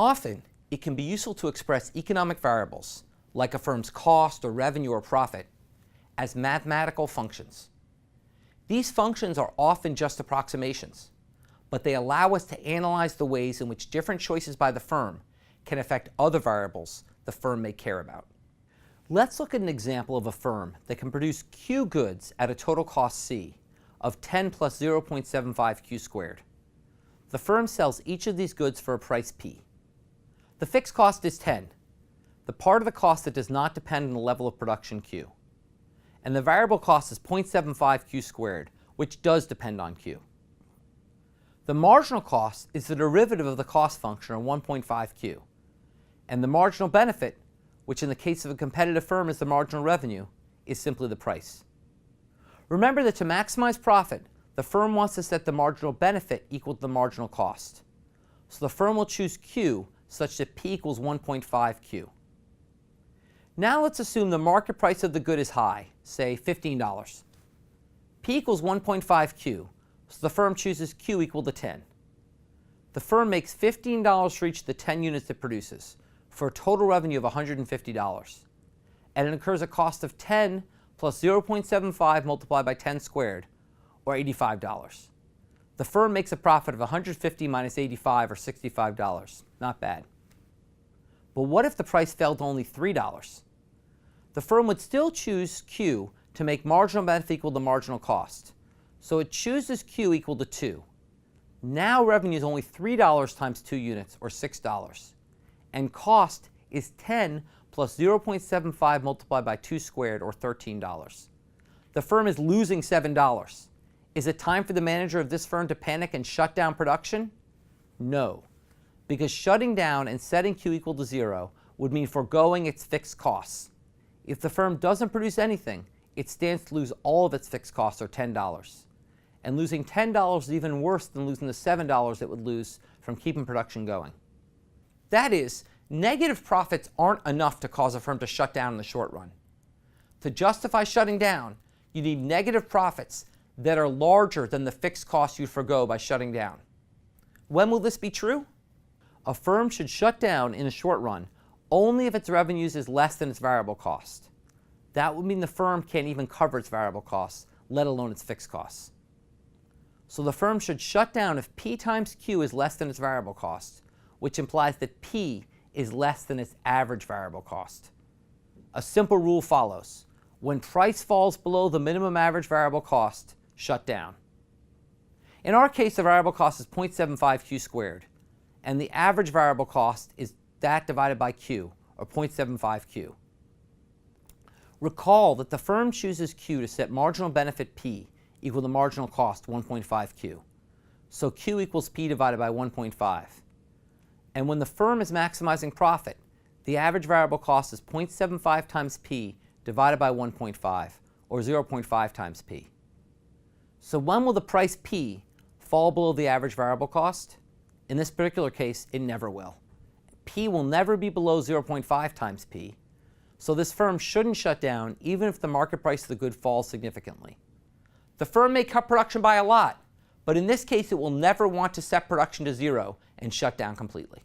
Often, it can be useful to express economic variables, like a firm's cost or revenue or profit, as mathematical functions. These functions are often just approximations, but they allow us to analyze the ways in which different choices by the firm can affect other variables the firm may care about. Let's look at an example of a firm that can produce Q goods at a total cost C of 10 plus 0.75 Q squared. The firm sells each of these goods for a price P. The fixed cost is 10, the part of the cost that does not depend on the level of production Q. And the variable cost is 0.75 Q squared, which does depend on Q. The marginal cost is the derivative of the cost function of 1.5 Q. And the marginal benefit, which in the case of a competitive firm is the marginal revenue, is simply the price. Remember that to maximize profit, the firm wants to set the marginal benefit equal to the marginal cost. So the firm will choose Q such that P equals 1.5 Q. Now let's assume the market price of the good is high, say $15. P equals 1.5 Q, so the firm chooses Q equal to 10. The firm makes $15 for each of the 10 units it produces, for a total revenue of $150. And it incurs a cost of 10 plus 0.75 multiplied by 10 squared, or $85. The firm makes a profit of $150 minus $85, or $65. Not bad. But what if the price fell to only $3? The firm would still choose Q to make marginal benefit equal to marginal cost. So it chooses Q equal to 2. Now revenue is only $3 times 2 units, or $6. And cost is 10 plus 0.75 multiplied by 2 squared, or $13. The firm is losing $7. Is it time for the manager of this firm to panic and shut down production? No, because shutting down and setting Q equal to 0 would mean foregoing its fixed costs. If the firm doesn't produce anything, it stands to lose all of its fixed costs, or $10. And losing $10 is even worse than losing the $7 it would lose from keeping production going. That is, negative profits aren't enough to cause a firm to shut down in the short run. To justify shutting down, you need negative profits that are larger than the fixed costs you forgo by shutting down. When will this be true? A firm should shut down in the short run only if its revenues is less than its variable cost. That would mean the firm can't even cover its variable costs, let alone its fixed costs. So the firm should shut down if P times Q is less than its variable cost, which implies that P is less than its average variable cost. A simple rule follows. When price falls below the minimum average variable cost, shut down. In our case, the variable cost is 0.75 Q squared, and the average variable cost is that divided by Q, or 0.75 Q. Recall that the firm chooses Q to set marginal benefit P equal to marginal cost 1.5 Q. So Q equals P divided by 1.5. And when the firm is maximizing profit, the average variable cost is 0.75 times P divided by 1.5, or 0.5 times P. So when will the price P fall below the average variable cost? In this particular case, it never will. P will never be below 0.5 times P, so this firm shouldn't shut down even if the market price of the good falls significantly. The firm may cut production by a lot, but in this case it will never want to set production to 0 and shut down completely.